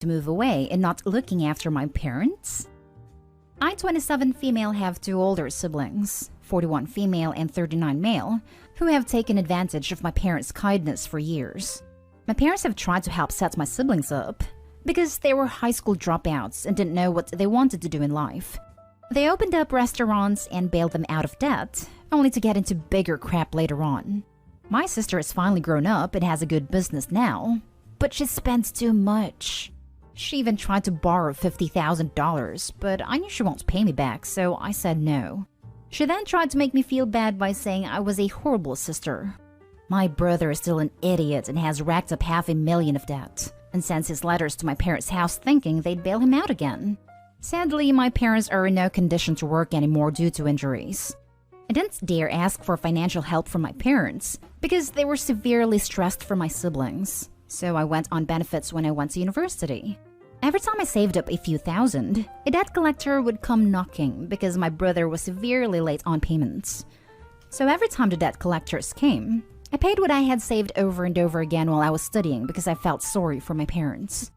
to move away and not looking after my parents? I, 27 female, have two older siblings, 41 female and 39 male, who have taken advantage of my parents' kindness for years. My parents have tried to help set my siblings up because they were high school dropouts and didn't know what they wanted to do in life. They opened up restaurants and bailed them out of debt, only to get into bigger crap later on. My sister has finally grown up and has a good business now, but she spends too much. She even tried to borrow $50,000, but I knew she won't pay me back, so I said no. She then tried to make me feel bad by saying I was a horrible sister. My brother is still an idiot and has racked up $500,000 of debt, and sends his letters to my parents' house thinking they'd bail him out again. Sadly, my parents are in no condition to work anymore due to injuries. I didn't dare ask for financial help from my parents because they were severely stressed for my siblings, so I went on benefits when I went to university. Every time I saved up a few thousand, a debt collector would come knocking because my brother was severely late on payments. So every time the debt collectors came, I paid what I had saved over and over again while I was studying because I felt sorry for my parents.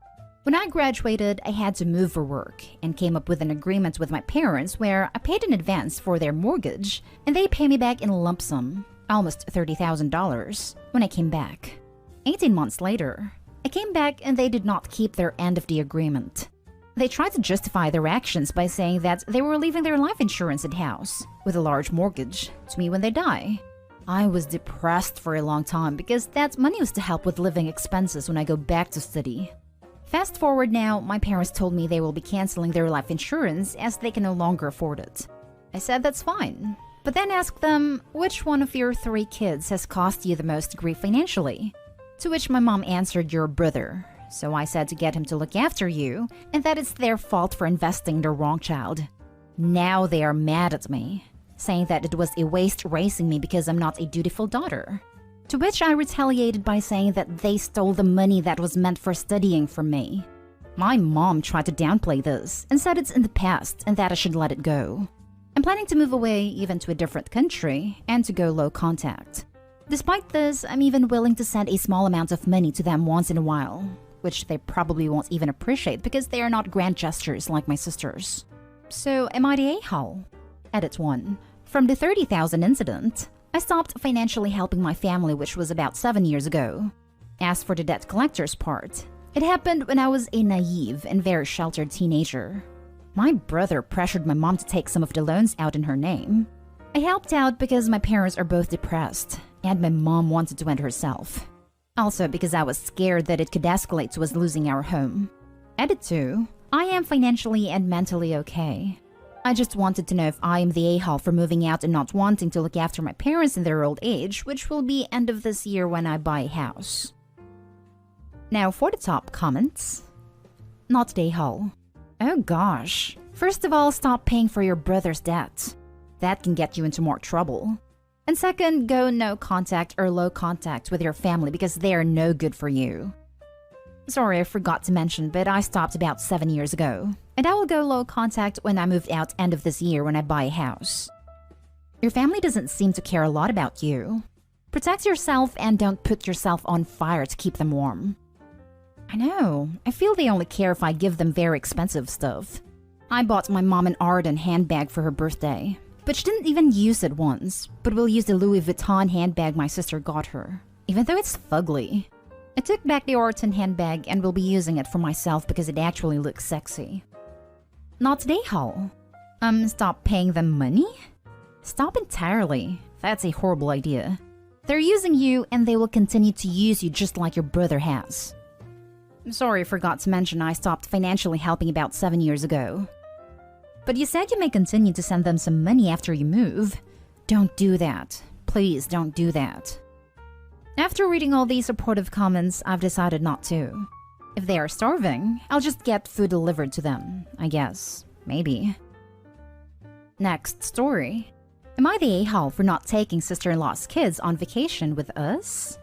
When I graduated, I had to move for work and came up with an agreement with my parents where I paid in advance for their mortgage and they pay me back in lump sum, almost $30,000, when I came back. 18 months later, I came back and they did not keep their end of the agreement. They tried to justify their actions by saying that they were leaving their life insurance and house, with a large mortgage, to me when they die. I was depressed for a long time because that money was to help with living expenses when I go back to study. Fast forward now, my parents told me they will be canceling their life insurance as they can no longer afford it. I said that's fine, but then asked them, which one of your 3 kids has caused you the most grief financially? To which my mom answered, your brother. So I said to get him to look after you, and that it's their fault for investing in the wrong child. Now they are mad at me, saying that it was a waste raising me because I'm not a dutiful daughter. To which I retaliated by saying that they stole the money that was meant for studying from me. My mom tried to downplay this and said it's in the past and that I should let it go. I'm planning to move away, even to a different country, and to go low contact. Despite this, I'm even willing to send a small amount of money to them once in a while, which they probably won't even appreciate because they are not grand gestures like my sisters. So am I the a-hole? Edit 1. From the $30,000 incident, I stopped financially helping my family, which was about 7 years ago. As for the debt collector's part, it happened when I was a naive and very sheltered teenager. My brother pressured my mom to take some of the loans out in her name. I helped out because my parents are both depressed, and my mom wanted to end herself. Also because I was scared that it could escalate to us losing our home. Edit 2. I am financially and mentally okay. I just wanted to know if I am the a-hole for moving out and not wanting to look after my parents in their old age, which will be end of this year when I buy a house. Now for the top comments. Not the a-hole. Oh gosh. First of all, stop paying for your brother's debt. That can get you into more trouble. And second, go no contact or low contact with your family because they are no good for you. Sorry, I forgot to mention, but I stopped about 7 years ago. And I will go low contact when I moved out end of this year when I buy a house. Your family doesn't seem to care a lot about you. Protect yourself and don't put yourself on fire to keep them warm. I know, I feel they only care if I give them very expensive stuff. I bought my mom an Arden handbag for her birthday, but she didn't even use it once, but will use the Louis Vuitton handbag my sister got her, even though it's fugly. I took back the Arden handbag and will be using it for myself because it actually looks sexy. Not today, Hall. Stop paying them money? Stop entirely. That's a horrible idea. They're using you and they will continue to use you just like your brother has. Sorry, I forgot to mention I stopped financially helping about 7 years ago. But you said you may continue to send them some money after you move. Don't do that. Please don't do that. After reading all these supportive comments, I've decided not to. If they are starving, I'll just get food delivered to them, I guess. Maybe. Next story. Am I the a-hole for not taking sister-in-law's kids on vacation with us?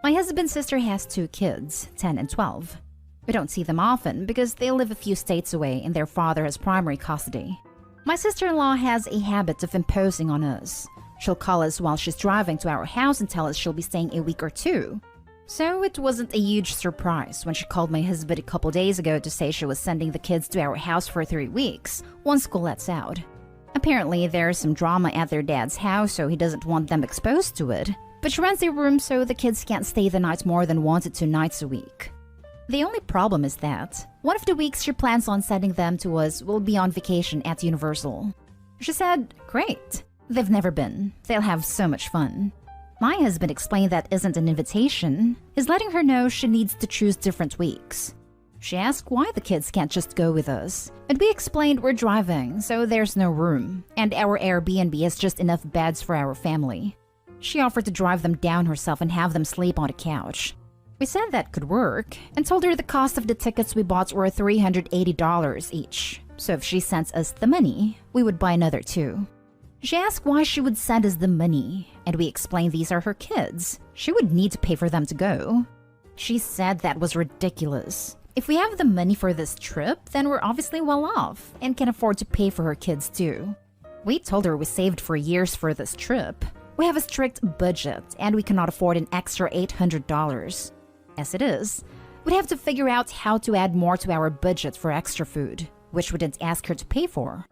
My husband's sister has 2 kids, 10 and 12. We don't see them often because they live a few states away and their father has primary custody. My sister-in-law has a habit of imposing on us. She'll call us while she's driving to our house and tell us she'll be staying a week or 2. So it wasn't a huge surprise when she called my husband a couple days ago to say she was sending the kids to our house for 3 weeks, once school lets out. Apparently, there's some drama at their dad's house, so he doesn't want them exposed to it. But she rents a room so the kids can't stay the night more than 1 to 2 nights a week. The only problem is that one of the weeks she plans on sending them to us will be on vacation at Universal. She said, great. They've never been. They'll have so much fun. My husband explained that isn't an invitation. He's letting her know she needs to choose different weeks. She asked why the kids can't just go with us, and we explained we're driving, so there's no room, and our Airbnb has just enough beds for our family. She offered to drive them down herself and have them sleep on a couch. We said that could work, and told her the cost of the tickets we bought were $380 each, so if she sends us the money, we would buy another 2. She asked why she would send us the money, and we explained these are her kids. She would need to pay for them to go. She said that was ridiculous. If we have the money for this trip, then we're obviously well off and can afford to pay for her kids too. We told her we saved for years for this trip. We have a strict budget and we cannot afford an extra $800. As it is, we'd have to figure out how to add more to our budget for extra food, which we didn't ask her to pay for.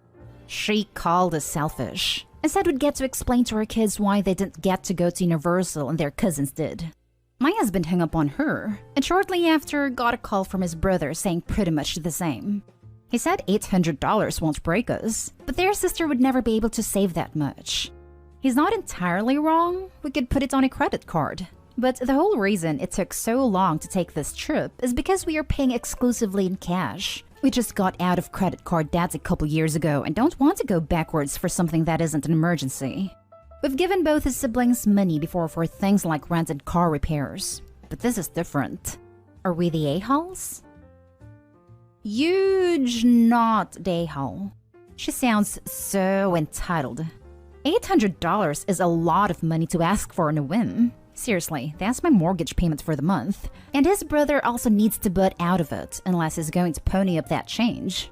She called us selfish and said we'd get to explain to her kids why they didn't get to go to Universal and their cousins did. My husband hung up on her and shortly after got a call from his brother saying pretty much the same. He said $800 won't break us, but their sister would never be able to save that much. He's not entirely wrong. We could put it on a credit card. But the whole reason it took so long to take this trip is because we are paying exclusively in cash. We just got out of credit card debt a couple years ago and don't want to go backwards for something that isn't an emergency. We've given both his siblings money before for things like rented car repairs, but this is different. Are we the a-holes? Huge not the a-hole. She sounds so entitled. $800 is a lot of money to ask for on a whim. Seriously, that's my mortgage payment for the month. And his brother also needs to butt out of it, unless he's going to pony up that change.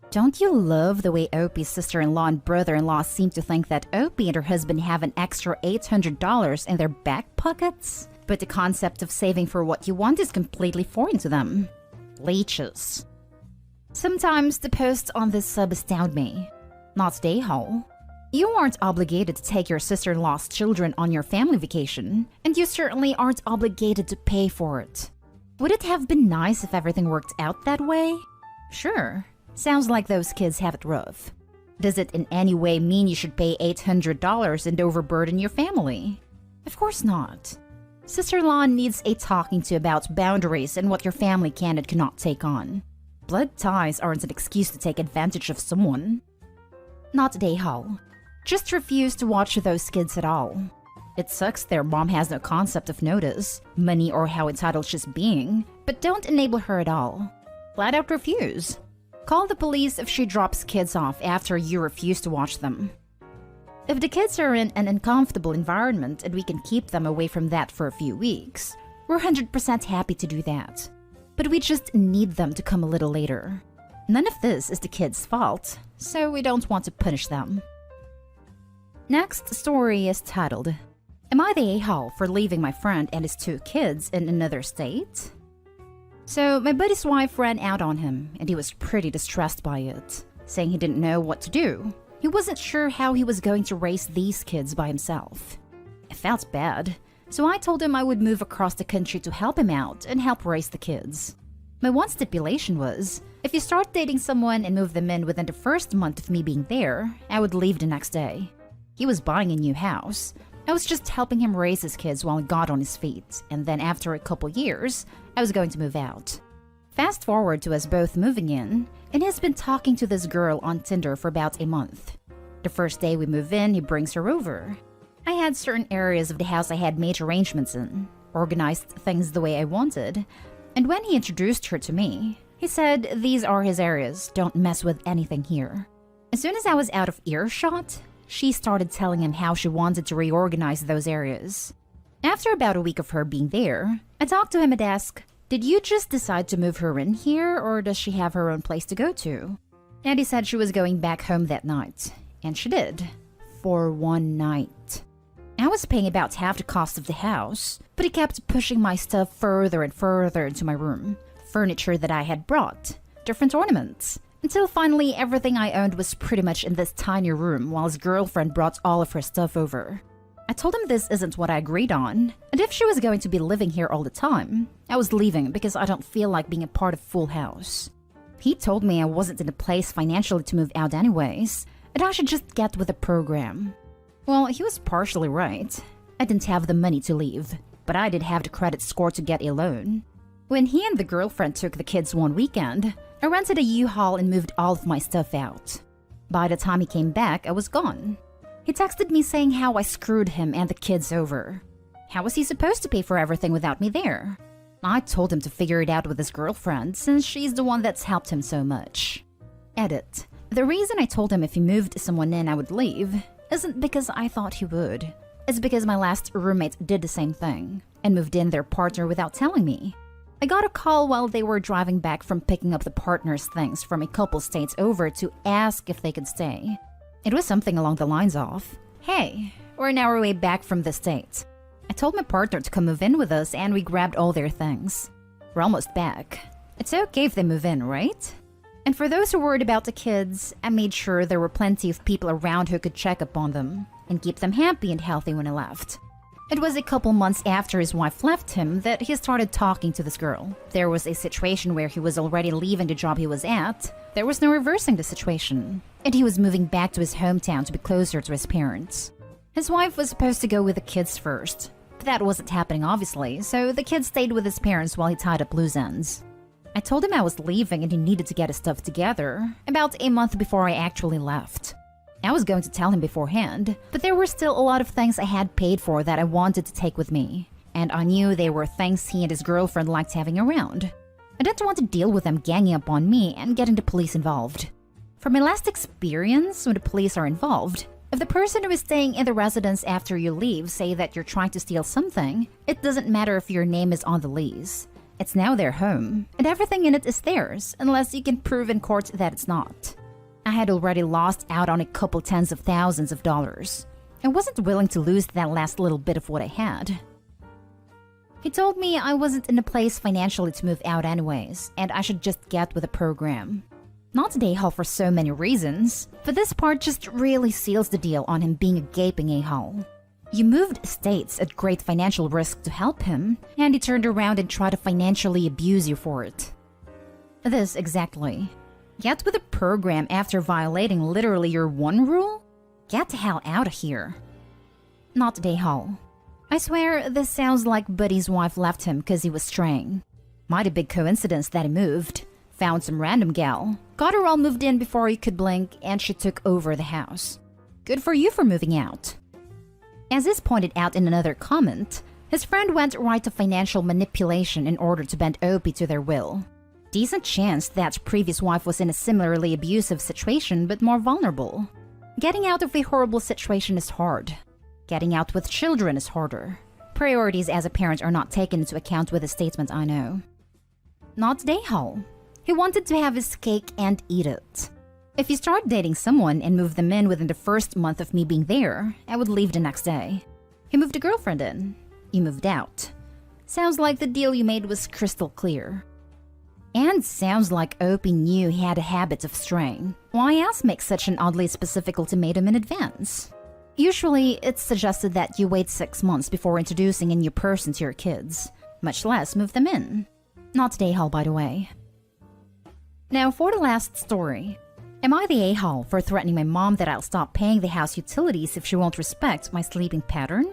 Don't you love the way Opie's sister-in-law and brother-in-law seem to think that Opie and her husband have an extra $800 in their back pockets? But the concept of saving for what you want is completely foreign to them. Leeches. Sometimes the posts on this sub astound me. Not the a-hole. You aren't obligated to take your sister-in-law's children on your family vacation, and you certainly aren't obligated to pay for it. Would it have been nice if everything worked out that way? Sure. Sounds like those kids have it rough. Does it in any way mean you should pay $800 and overburden your family? Of course not. Sister-in-law needs a talking to about boundaries and what your family can and cannot take on. Blood ties aren't an excuse to take advantage of someone. Not the a-hole. Just refuse to watch those kids at all. It sucks their mom has no concept of notice, money, or how entitled she's being, but don't enable her at all. Flat out refuse. Call the police if she drops kids off after you refuse to watch them. If the kids are in an uncomfortable environment and we can keep them away from that for a few weeks, we're 100% happy to do that. But we just need them to come a little later. None of this is the kids' fault, so we don't want to punish them. Next story is titled, Am I the a-hole for leaving my friend and his 2 kids in another state? So my buddy's wife ran out on him and he was pretty distressed by it, saying he didn't know what to do. He wasn't sure how he was going to raise these kids by himself. I felt bad, so I told him I would move across the country to help him out and help raise the kids. My one stipulation was, if you start dating someone and move them in within the first month of me being there, I would leave the next day. He was buying a new house. I was just helping him raise his kids while he got on his feet, and then after a couple years, I was going to move out. Fast forward to us both moving in, and he's been talking to this girl on Tinder for about a month. The first day we move in, he brings her over. I had certain areas of the house I had made arrangements in, organized things the way I wanted, and when he introduced her to me, he said these are his areas, don't mess with anything here. As soon as I was out of earshot, she started telling him how she wanted to reorganize those areas. After about a week of her being there, I talked to him and asked, did you just decide to move her in here or does she have her own place to go to? And he said she was going back home that night. And she did. For one night. I was paying about half the cost of the house, but he kept pushing my stuff further and further into my room. Furniture that I had brought, different ornaments, until finally everything I owned was pretty much in this tiny room while his girlfriend brought all of her stuff over. I told him this isn't what I agreed on, and if she was going to be living here all the time, I was leaving because I don't feel like being a part of Full House. He told me I wasn't in a place financially to move out anyways, and I should just get with the program. Well, he was partially right. I didn't have the money to leave, but I did have the credit score to get a loan. When he and the girlfriend took the kids one weekend, I rented a U-Haul and moved all of my stuff out. By the time he came back, I was gone. He texted me saying how I screwed him and the kids over. How was he supposed to pay for everything without me there? I told him to figure it out with his girlfriend since she's the one that's helped him so much. Edit. The reason I told him if he moved someone in I would leave isn't because I thought he would. It's because my last roommate did the same thing and moved in their partner without telling me. I got a call while they were driving back from picking up the partner's things from a couple states over to ask if they could stay. It was something along the lines of, "Hey, we're on our way back from the States." I told my partner to come move in with us and we grabbed all their things. We're almost back. It's okay if they move in, right? And for those who worried about the kids, I made sure there were plenty of people around who could check up on them and keep them happy and healthy when I left. It was a couple months after his wife left him that he started talking to this girl. There was a situation where he was already leaving the job he was at. There was no reversing the situation, and he was moving back to his hometown to be closer to his parents. His wife was supposed to go with the kids first, but that wasn't happening obviously, so the kids stayed with his parents while he tied up loose ends. I told him I was leaving and he needed to get his stuff together about a month before I actually left. I was going to tell him beforehand, but there were still a lot of things I had paid for that I wanted to take with me, and I knew they were things he and his girlfriend liked having around. I didn't want to deal with them ganging up on me and getting the police involved. From my last experience when the police are involved, if the person who is staying in the residence after you leave say that you're trying to steal something, it doesn't matter if your name is on the lease. It's now their home, and everything in it is theirs, unless you can prove in court that it's not. I had already lost out on a couple tens of thousands of dollars. I wasn't willing to lose that last little bit of what I had. He told me I wasn't in a place financially to move out anyways, and I should just get with the program. Not a a-hole for so many reasons, but this part just really seals the deal on him being a gaping a-hole. You moved states at great financial risk to help him, and he turned around and tried to financially abuse you for it. This exactly. Get with the program after violating literally your one rule? Get the hell out of here. Not the a-hole. I swear this sounds like Buddy's wife left him because he was straying. Mighty big coincidence that he moved. Found some random gal, got her all moved in before he could blink, and she took over the house. Good for you for moving out. As is pointed out in another comment, his friend went right to financial manipulation in order to bend Opie to their will. Decent chance that previous wife was in a similarly abusive situation but more vulnerable. Getting out of a horrible situation is hard. Getting out with children is harder. Priorities as a parent are not taken into account with the statement I know. Not the a-hole. He wanted to have his cake and eat it. If you start dating someone and move them in within the first month of me being there, I would leave the next day. He moved a girlfriend in. You moved out. Sounds like the deal you made was crystal clear. And sounds like Opie knew he had a habit of straying. Why else make such an oddly specific ultimatum in advance? Usually, it's suggested that you wait 6 months before introducing a new person to your kids, much less move them in. Not the a-hole, by the way. Now for the last story. Am I the a-hole for threatening my mom that I'll stop paying the house utilities if she won't respect my sleeping pattern?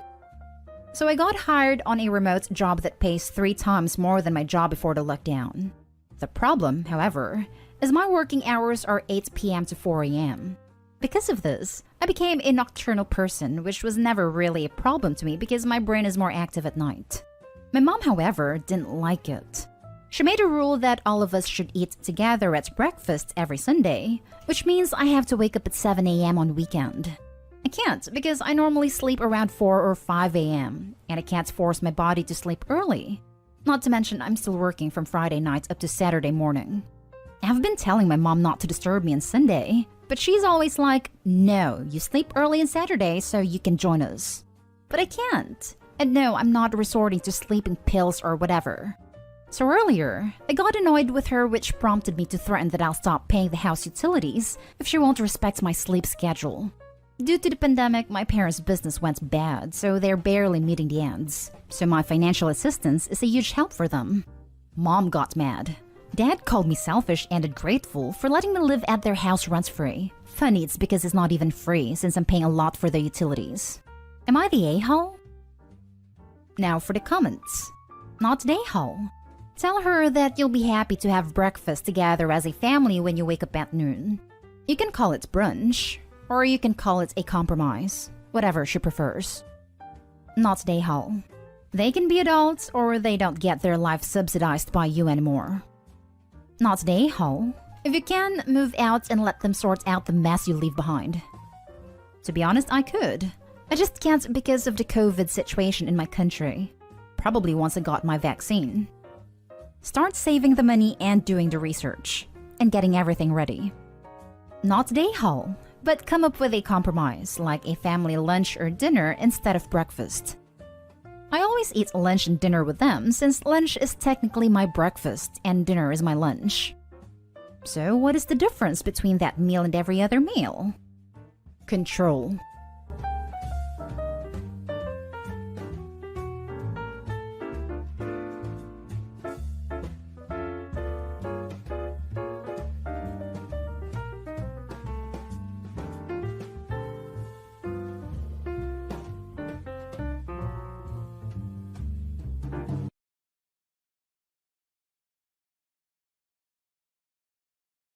So I got hired on a remote job that pays 3 times more than my job before the lockdown. The problem, however, is my working hours are 8 p.m. to 4 a.m. Because of this, I became a nocturnal person, which was never really a problem to me because my brain is more active at night. My mom, however, didn't like it. She made a rule that all of us should eat together at breakfast every Sunday, which means I have to wake up at 7 a.m. on weekend. I can't because I normally sleep around 4 or 5 a.m., and I can't force my body to sleep early. Not to mention I'm still working from Friday night up to Saturday morning. I've been telling my mom not to disturb me on Sunday, but she's always like, "No, you sleep early on Saturday so you can join us." But I can't. And no, I'm not resorting to sleeping pills or whatever. So earlier, I got annoyed with her, which prompted me to threaten that I'll stop paying the house utilities if she won't respect my sleep schedule. Due to the pandemic, my parents' business went bad, so they're barely meeting the ends. So my financial assistance is a huge help for them. Mom got mad. Dad called me selfish and ungrateful for letting me live at their house rent-free. Funny, it's because it's not even free since I'm paying a lot for the utilities. Am I the a-hole? Now for the comments. Not the a-hole. Tell her that you'll be happy to have breakfast together as a family when you wake up at noon. You can call it brunch, or you can call it a compromise, whatever she prefers. Not the a-hole. They can be adults or they don't get their life subsidized by you anymore. Not the a-hole. If you can, move out and let them sort out the mess you leave behind. To be honest, I could. I just can't because of the COVID situation in my country. Probably once I got my vaccine. Start saving the money and doing the research. And getting everything ready. Not the a-hole, but come up with a compromise, like a family lunch or dinner instead of breakfast. I always eat lunch and dinner with them since lunch is technically my breakfast and dinner is my lunch. So what is the difference between that meal and every other meal? Control.